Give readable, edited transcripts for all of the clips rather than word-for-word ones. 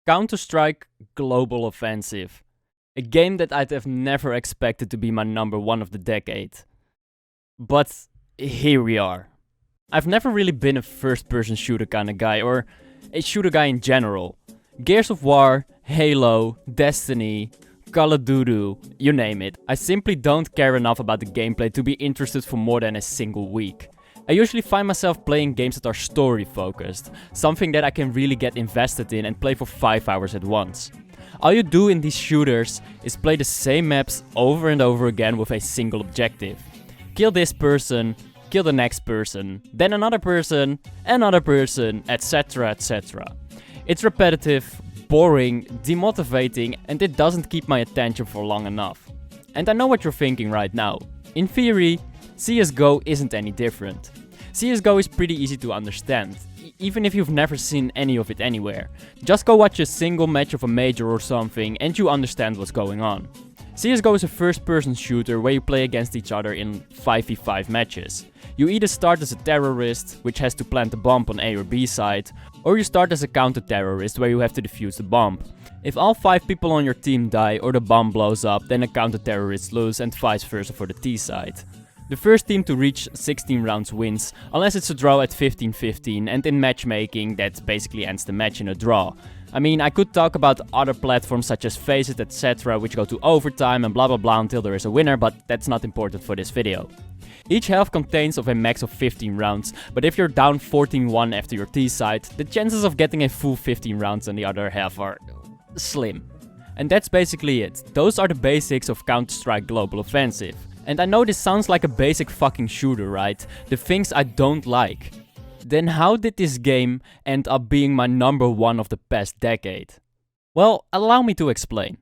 Counter-Strike Global Offensive. A game that I'd have never expected to be my number one of the decade. But here we are. I've never really been a first-person shooter kind of guy, or a shooter guy in general. Gears of War, Halo, Destiny, Call of Duty, you name it. I simply don't care enough about the gameplay to be interested for more than a single week. I usually find myself playing games that are story focused, something that I can really get invested in and play for 5 hours at once. All you do in these shooters is play the same maps over and over again with a single objective. Kill this person, kill the next person, then another person, etc, etc. It's repetitive, boring, demotivating, and it doesn't keep my attention for long enough. And I know what you're thinking right now. In theory, CSGO isn't any different. CSGO is pretty easy to understand, even if you've never seen any of it anywhere. Just go watch a single match of a major or something and you understand what's going on. CSGO is a first-person shooter where you play against each other in 5v5 matches. You either start as a terrorist, which has to plant a bomb on A or B side, or you start as a counter-terrorist where you have to defuse the bomb. If all 5 people on your team die or the bomb blows up, then a counter-terrorist loses and vice versa for the T side. The first team to reach 16 rounds wins, unless it's a draw at 15-15, and in matchmaking that basically ends the match in a draw. I mean, I could talk about other platforms such as Faceit, etc, which go to overtime and blah blah blah until there is a winner, but that's not important for this video. Each half contains of a max of 15 rounds, but if you're down 14-1 after your T side, the chances of getting a full 15 rounds on the other half are slim. And that's basically it. Those are the basics of Counter-Strike Global Offensive. And I know this sounds like a basic fucking shooter, right? The things I don't like. Then how did this game end up being my number one of the past decade? Well, allow me to explain.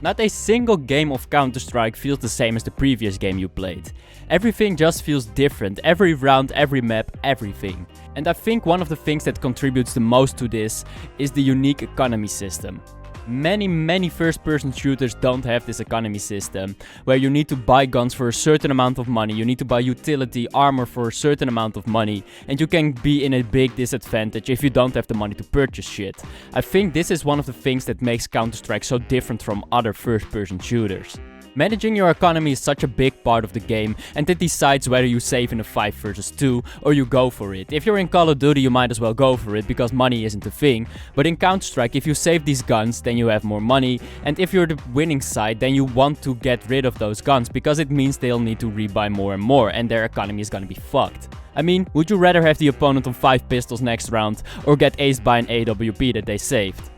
Not a single game of Counter-Strike feels the same as the previous game you played. Everything just feels different, every round, every map, everything. And I think one of the things that contributes the most to this is the unique economy system. Many first-person shooters don't have this economy system, where you need to buy guns for a certain amount of money, you need to buy utility armor for a certain amount of money, and you can be in a big disadvantage if you don't have the money to purchase shit. I think this is one of the things that makes Counter-Strike so different from other first-person shooters. Managing your economy is such a big part of the game, and it decides whether you save in a 5 versus 2 or you go for it. If you're in Call of Duty, you might as well go for it because money isn't a thing. But in Counter-Strike, if you save these guns, then you have more money. And if you're the winning side, then you want to get rid of those guns because it means they'll need to rebuy more and more and their economy is gonna be fucked. I mean, would you rather have the opponent on 5 pistols next round or get aced by an AWP that they saved?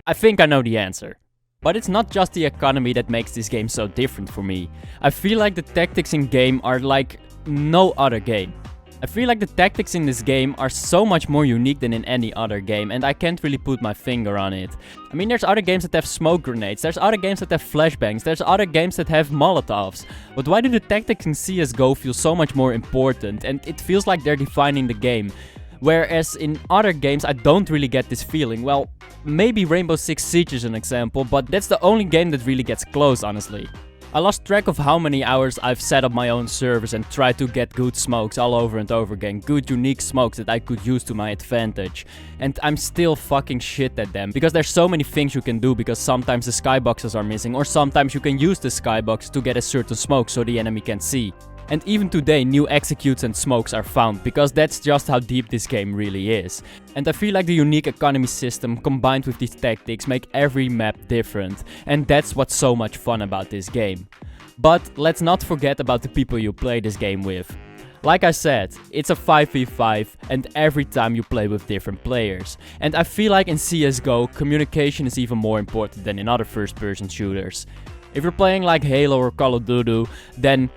I think I know the answer. But it's not just the economy that makes this game so different for me. I feel like the tactics in game are like no other game. I feel like the tactics in this game are so much more unique than in any other game, and I can't really put my finger on it. I mean, there's other games that have smoke grenades, there's other games that have flashbangs, there's other games that have molotovs. But why do the tactics in CSGO feel so much more important, and it feels like they're defining the game? Whereas in other games I don't really get this feeling. Well, maybe Rainbow Six Siege is an example, but that's the only game that really gets close, honestly. I lost track of how many hours I've set up my own servers and tried to get good smokes all over and over again. Good unique smokes that I could use to my advantage. And I'm still fucking shit at them. Because there's so many things you can do, because sometimes the skyboxes are missing, or sometimes you can use the skybox to get a certain smoke so the enemy can see. And even today new executes and smokes are found, because that's just how deep this game really is. And I feel like the unique economy system combined with these tactics make every map different, and that's what's so much fun about this game. But let's not forget about the people you play this game with. Like I said, it's a 5v5 and every time you play with different players. And I feel like in CSGO, communication is even more important than in other first-person shooters. If you're playing like Halo or Call of Duty, then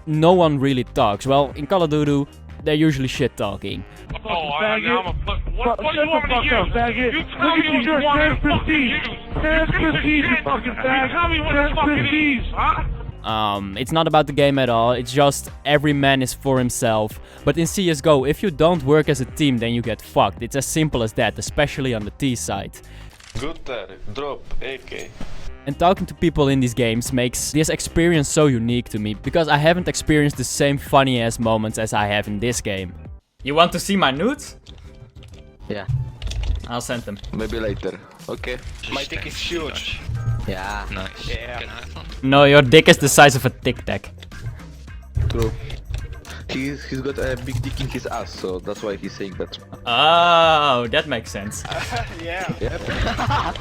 no one really talks. Well, in Call of Duty, they're usually shit talking. Oh, I'm a fuck. What do you want me to use? Faggot. You tell me what you want me to fucking use. That's prestige, you fucking faggot. You tell me what the fuck it is, huh? It's not about the game at all, it's just every man is for himself. But in CSGO, if you don't work as a team, then you get fucked. It's as simple as that, especially on the T side. Good tariff, drop, AK. And talking to people in these games makes this experience so unique to me, because I haven't experienced the same funny ass moments as I have in this game. You want to see my nudes? Yeah. I'll send them. Maybe later. Okay. My dick is huge. Yeah. Nice. Yeah. Can I have one? No, your dick is the size of a Tic Tac. True. He's got a big dick in his ass, so that's why he's saying that. Oh, that makes sense. Yeah. Yep.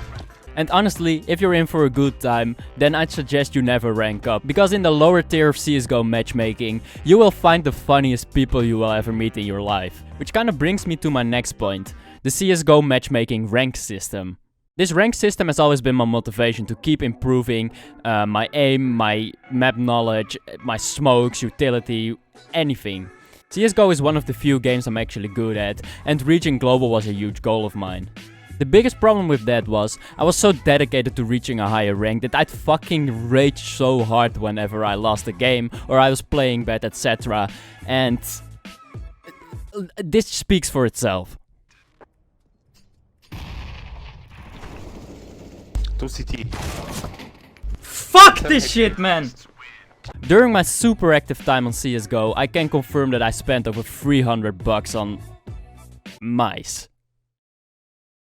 And honestly, if you're in for a good time, then I'd suggest you never rank up. Because in the lower tier of CSGO matchmaking, you will find the funniest people you will ever meet in your life. Which kinda brings me to my next point. The CSGO matchmaking rank system. This rank system has always been my motivation to keep improving my aim, my map knowledge, my smokes, utility, anything. CSGO is one of the few games I'm actually good at, and reaching global was a huge goal of mine. The biggest problem with that was, I was so dedicated to reaching a higher rank that I'd fucking rage so hard whenever I lost a game, or I was playing bad, etc. And this speaks for itself. 2CT. Fuck this shit, man! During my super active time on CSGO, I can confirm that I spent over 300 bucks on mice.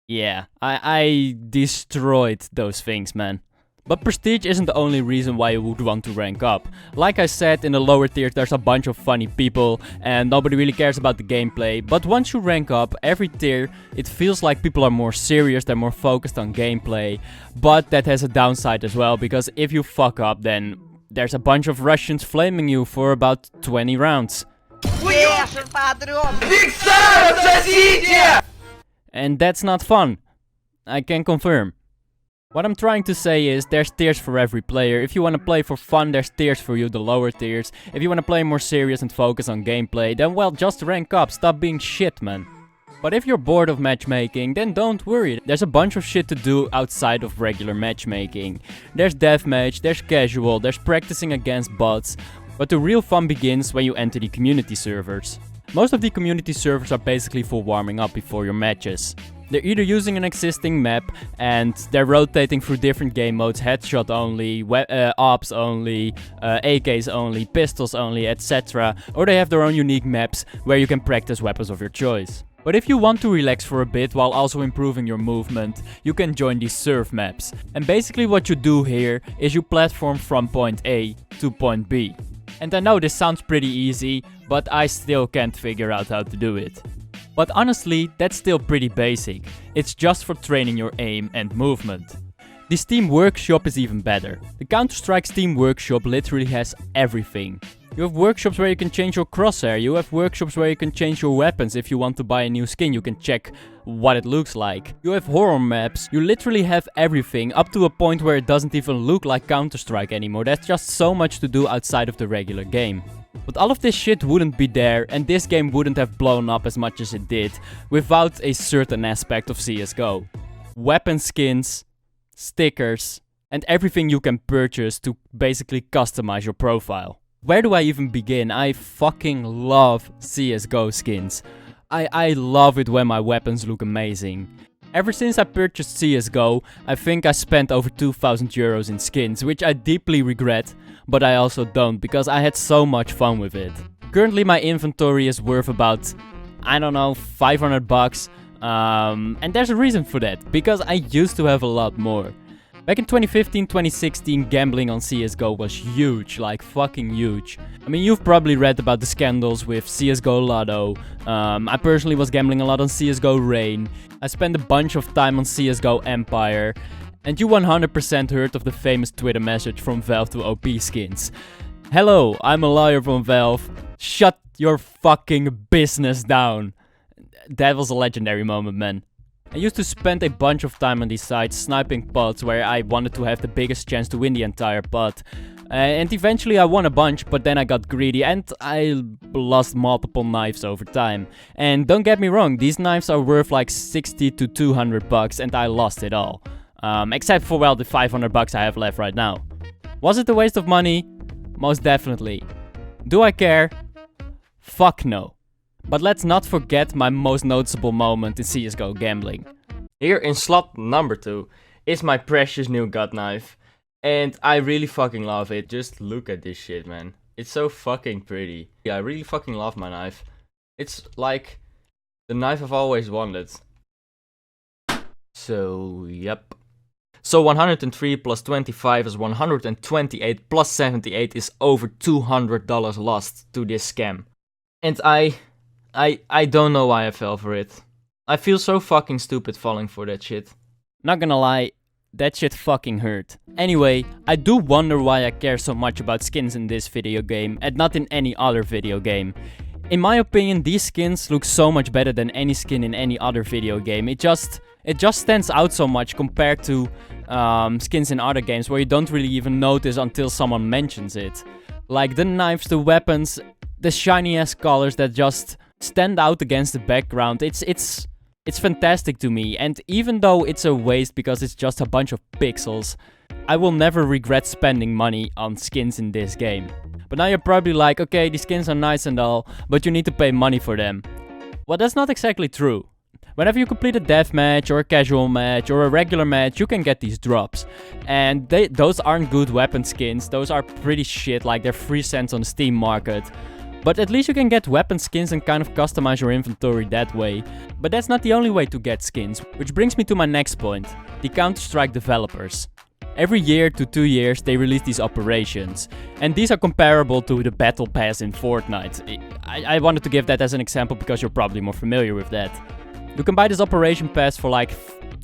Yeah, I destroyed those things, man. But prestige isn't the only reason why you would want to rank up. Like I said, in the lower tiers there's a bunch of funny people and nobody really cares about the gameplay. But once you rank up, every tier, it feels like people are more serious, they're more focused on gameplay. But that has a downside as well, because if you fuck up, then there's a bunch of Russians flaming you for about 20 rounds. And that's not fun. I can confirm. What I'm trying to say is, there's tiers for every player. If you want to play for fun, there's tiers for you, the lower tiers. If you want to play more serious and focus on gameplay, then well, just rank up, stop being shit, man. But if you're bored of matchmaking, then don't worry. There's a bunch of shit to do outside of regular matchmaking. There's deathmatch, there's casual, there's practicing against bots. But the real fun begins when you enter the community servers. Most of the community servers are basically for warming up before your matches. They're either using an existing map and they're rotating through different game modes, headshot only, ops only, AKs only, pistols only, etc. Or they have their own unique maps where you can practice weapons of your choice. But if you want to relax for a bit while also improving your movement, you can join these surf maps. And basically what you do here is you platform from point A to point B. And I know this sounds pretty easy, but I still can't figure out how to do it. But honestly, that's still pretty basic. It's just for training your aim and movement. The Steam Workshop is even better. The Counter-Strike Steam Workshop literally has everything. You have workshops where you can change your crosshair, you have workshops where you can change your weapons. If you want to buy a new skin, you can check what it looks like. You have horror maps, you literally have everything, up to a point where it doesn't even look like Counter-Strike anymore. There's just so much to do outside of the regular game. But all of this shit wouldn't be there, and this game wouldn't have blown up as much as it did without a certain aspect of CSGO. Weapon skins, stickers, and everything you can purchase to basically customize your profile. Where do I even begin? I fucking love CSGO skins. I love it when my weapons look amazing. Ever since I purchased CSGO, I think I spent over 2,000 euros in skins, which I deeply regret, but I also don't, because I had so much fun with it. Currently my inventory is worth about, I don't know, 500 bucks, and there's a reason for that, because I used to have a lot more. Back in 2015-2016, gambling on CSGO was huge, like fucking huge. I mean, you've probably read about the scandals with CSGO Lotto. I personally was gambling a lot on CSGO Rain. I spent a bunch of time on CSGO Empire. And you 100% heard of the famous Twitter message from Valve to OP skins. Hello, I'm a lawyer from Valve. Shut your fucking business down. That was a legendary moment, man. I used to spend a bunch of time on these sites sniping pots where I wanted to have the biggest chance to win the entire pot. And eventually I won a bunch, but then I got greedy and I lost multiple knives over time. And don't get me wrong, these knives are worth like 60 to 200 bucks and I lost it all. Except for, well, the 500 bucks I have left right now. Was it a waste of money? Most definitely. Do I care? Fuck no. But let's not forget my most noticeable moment in CSGO gambling. Here in slot number 2 is my precious new gut knife. And I really fucking love it. Just look at this shit, man. It's so fucking pretty. Yeah, I really fucking love my knife. It's like the knife I've always wanted. So, yep. So 103 plus 25 is 128 plus 78 is over $200 lost to this scam. And I don't know why I fell for it. I feel so fucking stupid falling for that shit. Not gonna lie, that shit fucking hurt. Anyway, I do wonder why I care so much about skins in this video game and not in any other video game. In my opinion, these skins look so much better than any skin in any other video game. It just stands out so much compared to skins in other games where you don't really even notice until someone mentions it. Like the knives, the weapons, the shiny ass colors that just stand out against the background. It's fantastic to me, and even though it's a waste because it's just a bunch of pixels, I will never regret spending money on skins in this game. But now you're probably like, okay, these skins are nice and all, but you need to pay money for them. Well, that's not exactly true. Whenever you complete a deathmatch or a casual match or a regular match, you can get these drops. And those aren't good weapon skins, those are pretty shit, like they're 3 cents on the Steam market. But at least you can get weapon skins and kind of customize your inventory that way. But that's not the only way to get skins, which brings me to my next point, the Counter-Strike developers. Every year to 2 years they release these operations, and these are comparable to the Battle Pass in Fortnite. I wanted to give that as an example because you're probably more familiar with that. You can buy this operation pass for like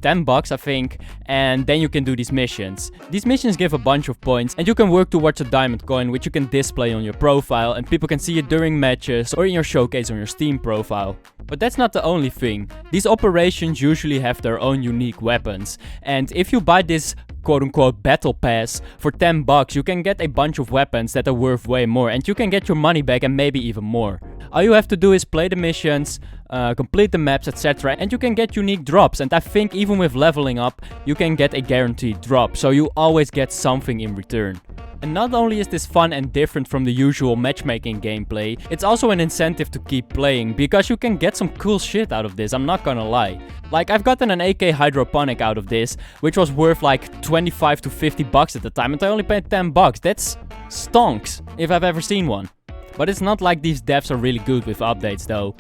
$10 I think, and then you can do these missions. These missions give a bunch of points and you can work towards a diamond coin which you can display on your profile and people can see it during matches or in your showcase on your Steam profile. But that's not the only thing. These operations usually have their own unique weapons, and if you buy this quote-unquote battle pass for $10, you can get a bunch of weapons that are worth way more and you can get your money back and maybe even more. All you have to do is play the missions, complete the maps, etc. and you can get unique drops, and I think even with leveling up you can get a guaranteed drop, so you always get something in return. And not only is this fun and different from the usual matchmaking gameplay, it's also an incentive to keep playing, because you can get some cool shit out of this, I'm not gonna lie. Like, I've gotten an AK hydroponic out of this, which was worth like 25 to 50 bucks at the time, and I only paid 10 bucks. That's stonks, if I've ever seen one. But it's not like these devs are really good with updates though.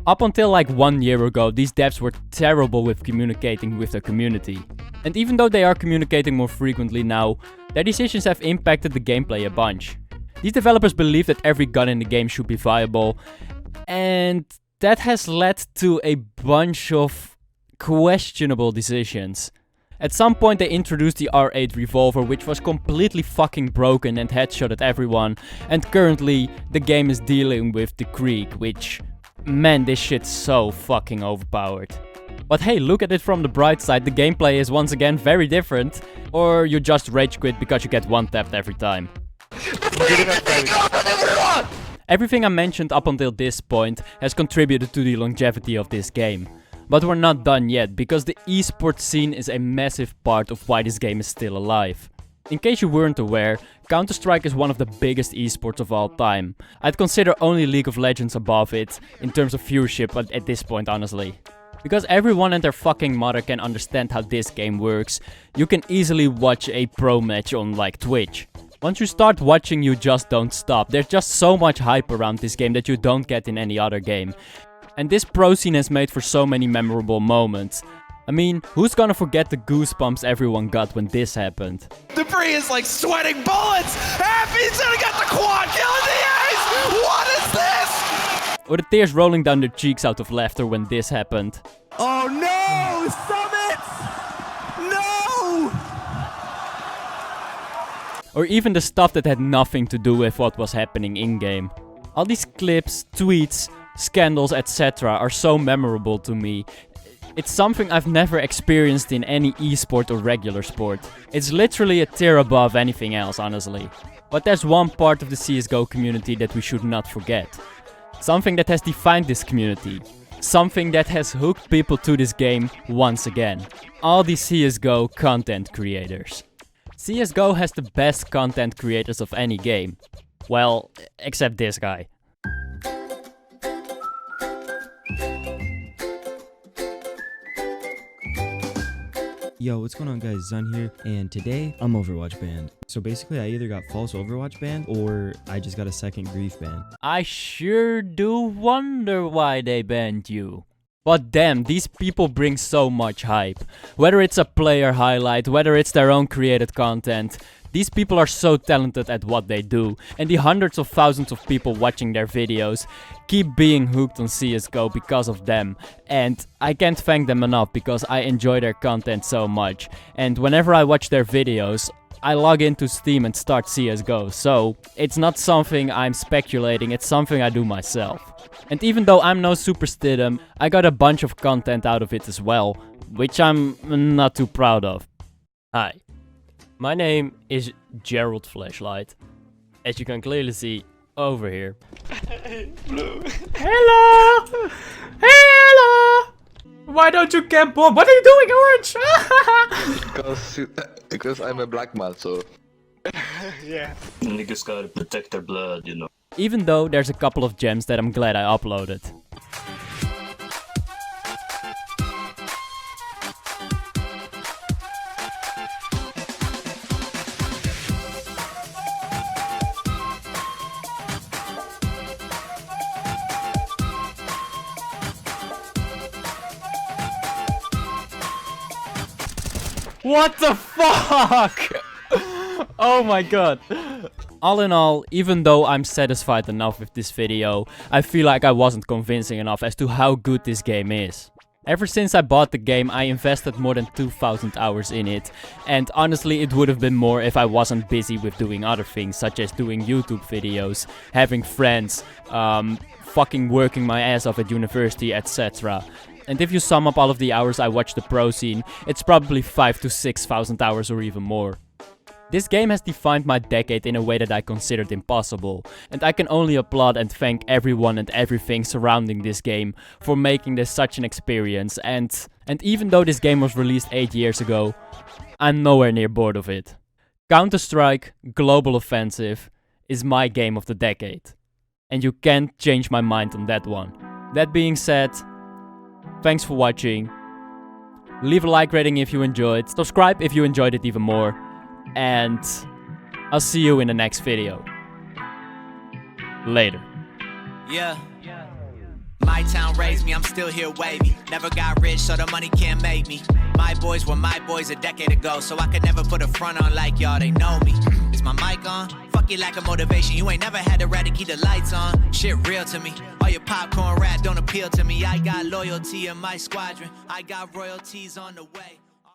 Up until like 1 year ago, these devs were terrible with communicating with their community. And even though they are communicating more frequently now, their decisions have impacted the gameplay a bunch. These developers believe that every gun in the game should be viable, and that has led to a bunch of questionable decisions. At some point they introduced the R8 revolver, which was completely fucking broken and headshotted everyone, and currently the game is dealing with the Krieg, which, man, this shit's so fucking overpowered. But hey, look at it from the bright side, the gameplay is once again very different, or you just rage quit because you get one-tapped every time. Everything I mentioned up until this point has contributed to the longevity of this game. But we're not done yet, because the esports scene is a massive part of why this game is still alive. In case you weren't aware, Counter-Strike is one of the biggest esports of all time. I'd consider only League of Legends above it, in terms of viewership at this point honestly. Because everyone and their fucking mother can understand how this game works, you can easily watch a pro match on like Twitch. Once you start watching, you just don't stop. There's just so much hype around this game that you don't get in any other game. And this pro scene has made for so many memorable moments. I mean, who's gonna forget the goosebumps everyone got when this happened? Debris is like sweating bullets! Happy's gonna get the quad kill in the ace! What is this? Or the tears rolling down their cheeks out of laughter when this happened. Oh no! Summit! No! Or even the stuff that had nothing to do with what was happening in-game. All these clips, tweets, scandals, etc. are so memorable to me. It's something I've never experienced in any esport or regular sport. It's literally a tier above anything else, honestly. But there's one part of the CSGO community that we should not forget. Something that has defined this community. Something that has hooked people to this game once again. All these CSGO content creators. CSGO has the best content creators of any game. Well, except this guy. Yo, what's going on guys, Zun here, and today I'm Overwatch banned. So basically I either got false Overwatch banned or I just got a second grief ban. I sure do wonder why they banned you. But damn, these people bring so much hype. Whether it's a player highlight, whether it's their own created content, these people are so talented at what they do. And the hundreds of thousands of people watching their videos keep being hooked on CSGO because of them. And I can't thank them enough because I enjoy their content so much. And whenever I watch their videos, I log into Steam and start CSGO. So it's not something I'm speculating, it's something I do myself. And even though I'm no super stidham, I got a bunch of content out of it as well, which I'm not too proud of. Hi, my name is Gerald Flashlight, as you can clearly see over here. Hello! Hello! Why don't you camp bomb? What are you doing, Orange? Because I'm a black man, so... Yeah. Niggas gotta protect their blood, you know. Even though there's a couple of gems that I'm glad I uploaded. What the fuck? Oh my god. All in all, even though I'm satisfied enough with this video, I feel like I wasn't convincing enough as to how good this game is. Ever since I bought the game, I invested more than 2,000 hours in it, and honestly it would have been more if I wasn't busy with doing other things, such as doing YouTube videos, having friends, fucking working my ass off at university, etc. And if you sum up all of the hours I watched the pro scene, it's probably 5,000 to 6,000 hours or even more. This game has defined my decade in a way that I considered impossible, and I can only applaud and thank everyone and everything surrounding this game for making this such an experience, and even though this game was released 8 years ago, I'm nowhere near bored of it. Counter-Strike Global Offensive is my game of the decade, and you can't change my mind on that one. That being said, thanks for watching, leave a like rating if you enjoyed, subscribe if you enjoyed it even more, and I'll see you in the next video. Later. Yeah. My town raised me, I'm still here wavy. Never got rich, so the money can't make me. My boys were my boys a decade ago, so I could never put a front on like y'all, they know me. Is my mic on? Fuck you, lack of motivation. You ain't never had to rather keep the lights on. Shit real to me. All your popcorn rap don't appeal to me. I got loyalty in my squadron. I got royalties on the way.